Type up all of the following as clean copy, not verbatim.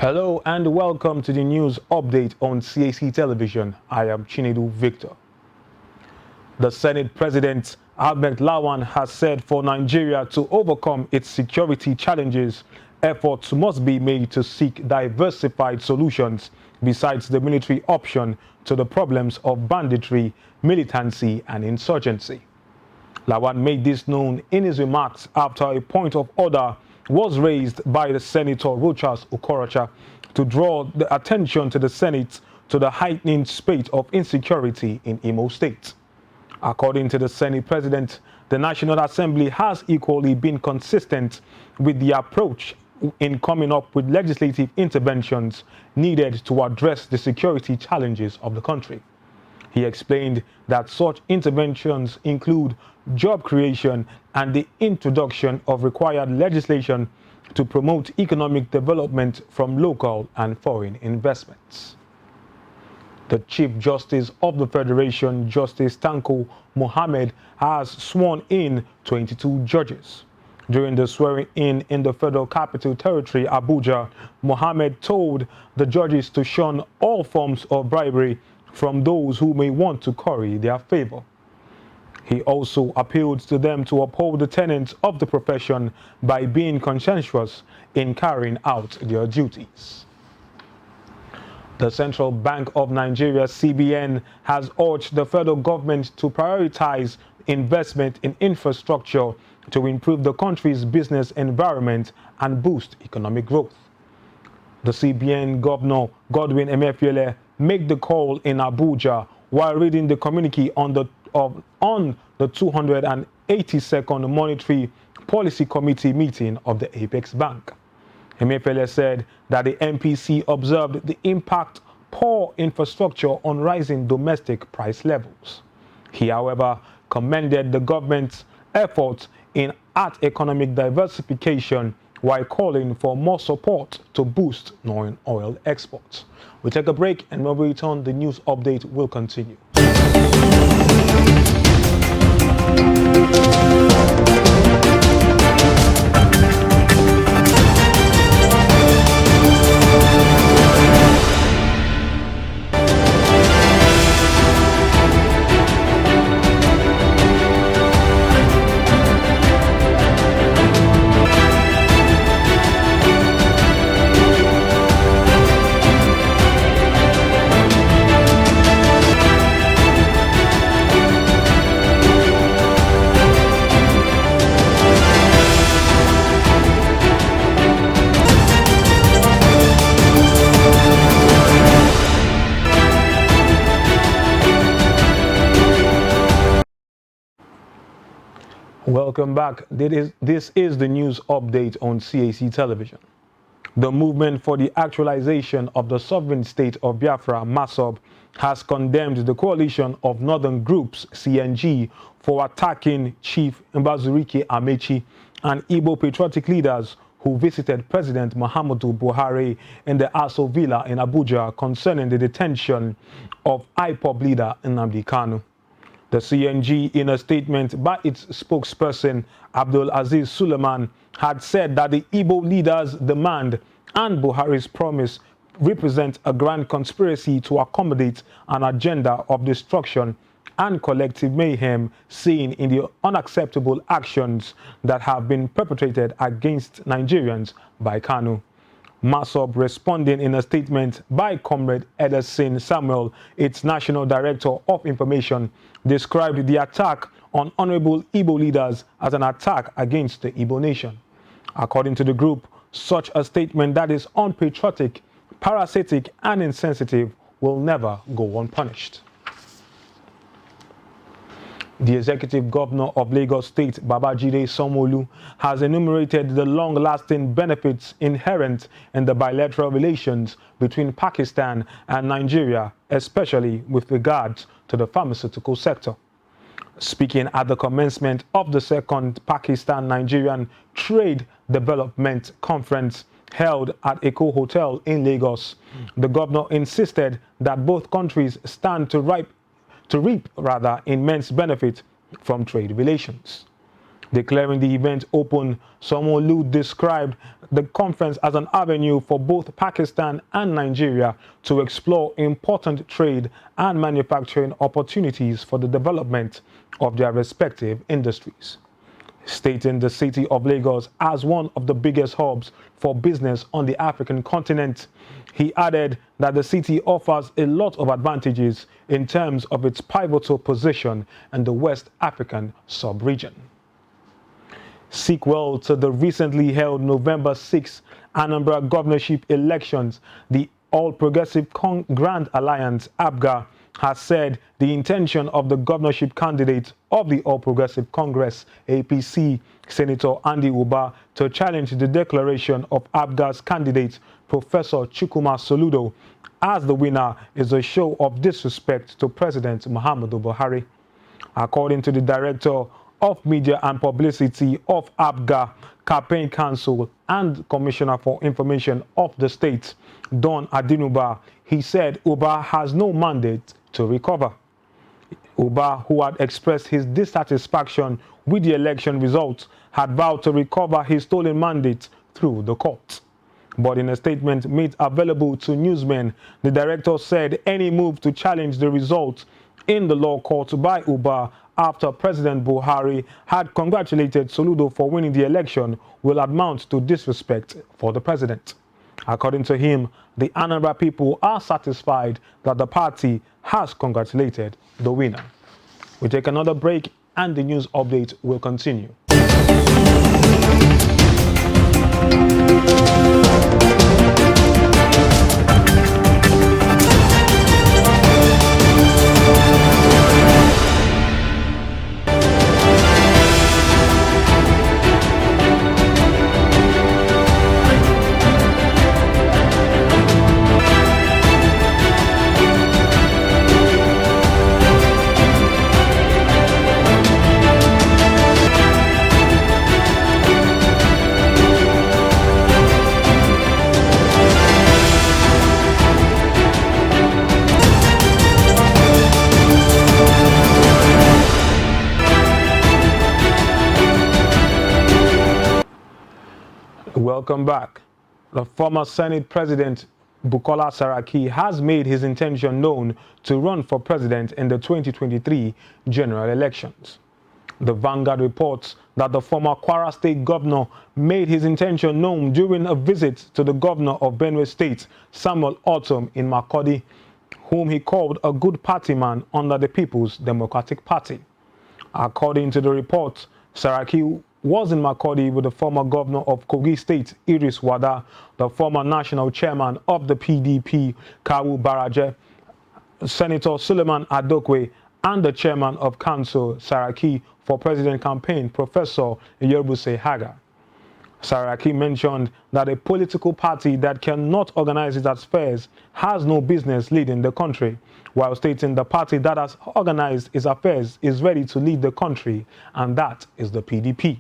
Hello and welcome to the news update on CAC Television. I am Chinedu Victor. The Senate President Ahmed Lawan has said for Nigeria to overcome its security challenges, efforts must be made to seek diversified solutions besides the military option to the problems of banditry, militancy and insurgency. Lawan made this known in his remarks after a point of order was raised by the Senator Rochas Okorocha to draw the attention to the Senate to the heightening spate of insecurity in Imo State. According to the Senate President, the National Assembly has equally been consistent with the approach in coming up with legislative interventions needed to address the security challenges of the country. He explained that such interventions include job creation and the introduction of required legislation to promote economic development from local and foreign investments. The Chief Justice of the Federation, Justice Tanko Mohammed, has sworn in 22 judges. During the swearing-in the Federal Capital Territory, Abuja, Mohammed told the judges to shun all forms of bribery from those who may want to curry their favor. He also appealed to them to uphold the tenets of the profession by being conscientious in carrying out their duties. The Central Bank of Nigeria, CBN, has urged the federal government to prioritize investment in infrastructure to improve the country's business environment and boost economic growth. The CBN Governor Godwin Emefiele made the call in Abuja while reading the communique on the 282nd Monetary Policy Committee meeting of the Apex Bank. Emefiele said that the MPC observed the impact poor infrastructure on rising domestic price levels. He, however, commended the government's efforts at economic diversification while calling for more support to boost non-oil exports. We'll take a break, and when we return, the news update will continue. Welcome back. This is the news update on CAC Television. The Movement for the Actualization of the Sovereign State of Biafra, MASOB, has condemned the coalition of northern groups, CNG, for attacking Chief Mbazurike Amechi and Igbo patriotic leaders who visited President Muhammadu Buhari in the Aso Villa in Abuja concerning the detention of IPOB leader Nnamdi Kanu. The CNG, in a statement by its spokesperson, Abdul Aziz Suleiman, had said that the Igbo leaders' demand and Buhari's promise represent a grand conspiracy to accommodate an agenda of destruction and collective mayhem seen in the unacceptable actions that have been perpetrated against Nigerians by Kanu. MASOB, responding in a statement by Comrade Ederson Samuel, its National Director of Information, described the attack on honorable Igbo leaders as an attack against the Igbo nation. According to the group, such a statement that is unpatriotic, parasitic and insensitive will never go unpunished. The Executive Governor of Lagos State, Babajide Sanwo-Olu, has enumerated the long-lasting benefits inherent in the bilateral relations between Pakistan and Nigeria, especially with regards to the pharmaceutical sector. Speaking at the commencement of the second Pakistan-Nigerian Trade Development Conference held at Eko Hotel in Lagos, the governor insisted that both countries stand to reap immense benefit from trade relations. Declaring the event open, Sanwo-Olu described the conference as an avenue for both Pakistan and Nigeria to explore important trade and manufacturing opportunities for the development of their respective industries. Stating the city of Lagos as one of the biggest hubs for business on the African continent, he added that the city offers a lot of advantages in terms of its pivotal position in the West African sub-region. Sequel to the recently held November 6 Anambra governorship elections, the All Progressive Grand Alliance (APGA) has said the intention of the governorship candidate of the All Progressive Congress (APC), Senator Andy Uba, to challenge the declaration of APGA's candidate, Professor Chukwuma Soludo, as the winner is a show of disrespect to President Muhammadu Buhari. According to the Director of Media and Publicity of APGA Campaign Council and Commissioner for Information of the state, Don Adinuba, he said Uba has no mandate to recover. Uba, who had expressed his dissatisfaction with the election results, had vowed to recover his stolen mandate through the court. But in a statement made available to newsmen, the director said any move to challenge the results in the law court by Uba after President Buhari had congratulated Soludo for winning the election will amount to disrespect for the president. According to him, the Anambra people are satisfied that the party has congratulated the winner. We take another break and the news update will continue. Welcome back. The former Senate President Bukola Saraki has made his intention known to run for president in the 2023 general elections. The Vanguard reports that the former Kwara State governor made his intention known during a visit to the governor of Benue State, Samuel Ortom, in Makurdi, whom he called a good party man under the People's Democratic Party. According to the report, Saraki was in Makurdi with the former governor of Kogi State, Idris Wada, the former national chairman of the PDP, Kawu Baraje, Senator Suleiman Adokwe, and the chairman of Council Saraki for President campaign, Professor Yerbuse Haga. Saraki mentioned that a political party that cannot organize its affairs has no business leading the country, while stating the party that has organized its affairs is ready to lead the country, and that is the PDP.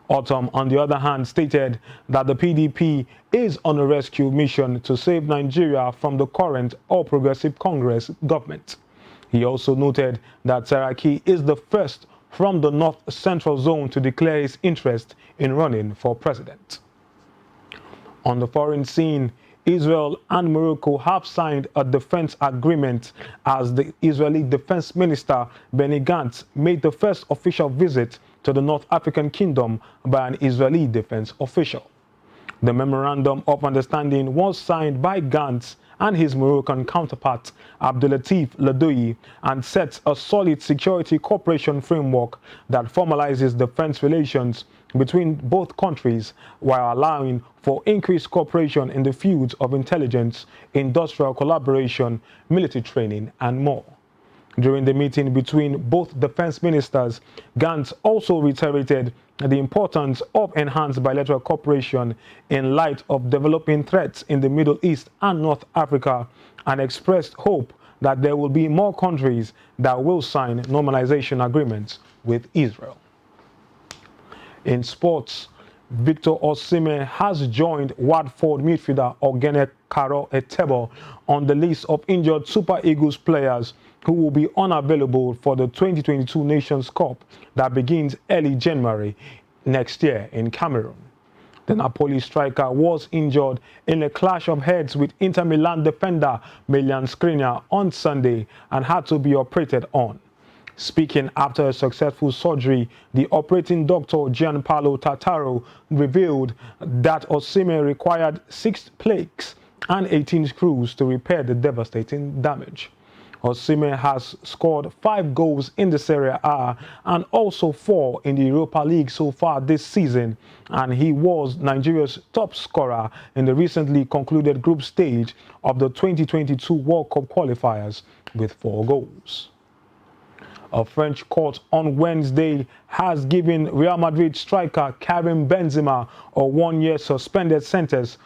Ortom, on the other hand, stated that the PDP is on a rescue mission to save Nigeria from the current All Progressive Congress government. He also noted that Saraki is the first from the North Central Zone to declare his interest in running for president. On the foreign scene, Israel and Morocco have signed a defense agreement as the Israeli Defense Minister Benny Gantz made the first official visit to the North African Kingdom by an Israeli defense official. The memorandum of understanding was signed by Gantz and his Moroccan counterpart Abdelatif Ladoui and sets a solid security cooperation framework that formalizes defense relations between both countries while allowing for increased cooperation in the fields of intelligence, industrial collaboration, military training, and more. During the meeting between both defense ministers, Gantz also reiterated the importance of enhanced bilateral cooperation in light of developing threats in the Middle East and North Africa and expressed hope that there will be more countries that will sign normalization agreements with Israel. In sports, Victor Osimhen has joined Watford midfielder Ogene Karo Etebo on the list of injured Super Eagles players who will be unavailable for the 2022 Nations Cup that begins early January next year in Cameroon. The Napoli striker was injured in a clash of heads with Inter Milan defender Milan Skriniar on Sunday and had to be operated on. Speaking after a successful surgery, the operating doctor Gianpaolo Tartaro revealed that Osimhen required 6 plaques and 18 screws to repair the devastating damage. Osimhen has scored 5 goals in the Serie A and also 4 in the Europa League so far this season, and he was Nigeria's top scorer in the recently concluded group stage of the 2022 World Cup qualifiers with 4 goals. A French court on Wednesday has given Real Madrid striker Karim Benzema a 1-year suspended sentence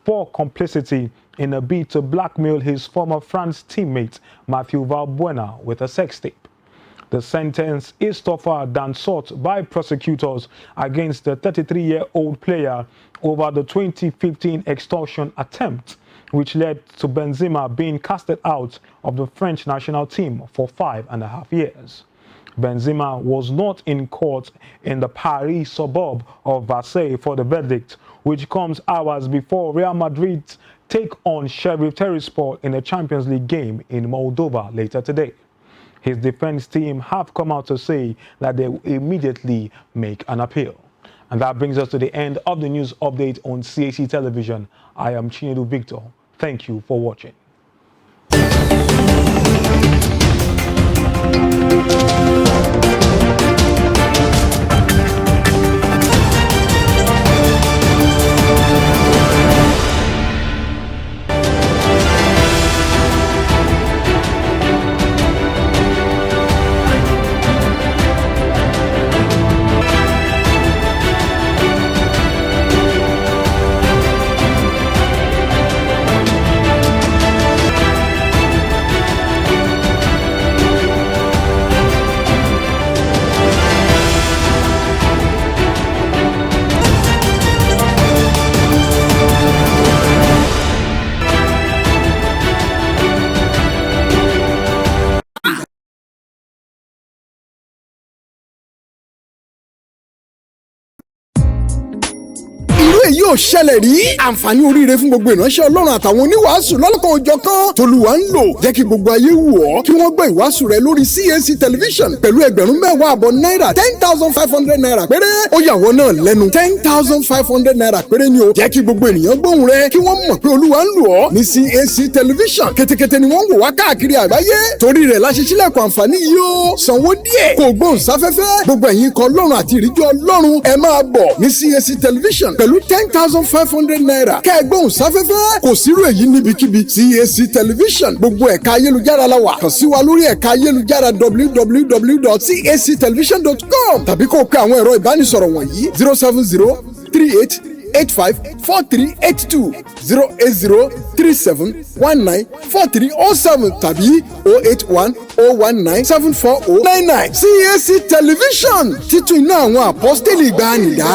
for complicity in a bid to blackmail his former France teammate Mathieu Valbuena with a sex tape. The sentence is tougher than sought by prosecutors against the 33-year-old player over the 2015 extortion attempt, which led to Benzema being casted out of the French national team for 5.5 years. Benzema was not in court in the Paris suburb of Versailles for the verdict, which comes hours before Real Madrid take on Sheriff Tiraspol in a Champions League game in Moldova later today. His defense team have come out to say that they will immediately make an appeal. And that brings us to the end of the news update on CAC Television. I am Chinedu Victor. Thank you for watching. yóò ṣẹlẹ̀ rí àǹfààní oríire fún gbogbo ìránṣẹ́ Ọlọ́run àtàwọn oníwàásù lọ́lọ́kan òjọ̀kan tolúwa ń lò jẹ́ kí gbogbo ayé wù ọ́ kí wọ́n gbọ́ ìwàásù rẹ lórí CAC television pẹ̀lú ẹgbẹ̀rún 10,000 náírà 10,500 náírà péré ó yà wọ́n náà lẹ́nu 10,500 náírà péré ni o jẹ́ kí gbogbo ènìyàn gbóhùn rẹ kí wọ́n mọ̀ pé Olúwa ń lò ọ́ ní CAC television ketekete ni wọ́n ń wò wá káàkiri àgbáyé torí rẹ̀ la ṣe ṣílẹ̀kùn àǹfààní yìí ó sanwó díẹ̀ kó gbóhùn sáfẹ́fẹ́ gbogbo ẹ̀yin ikọ̀ Ọlọ́run àti ìríjú Ọlọ́run ẹ máa bọ̀ ní CAC television pẹ̀lú 10,500 náírà kẹ́ẹ̀gbóhùn sáfẹ́fẹ́ kò sírò èyí níbikíbi CAC television gbogbo ẹ̀ka ayélujára la wà kàn sí wa lórí ẹ̀ka ayélujára www.cactelevision.com tàbí kó o pe àwọn ẹ̀rọ ìbánisọ̀rọ̀ wọ̀nyí 07038854382 08037194307 tàbí 08101974099 CAC television títún iná àwọn àpọ́stélì ìgbàanì dá.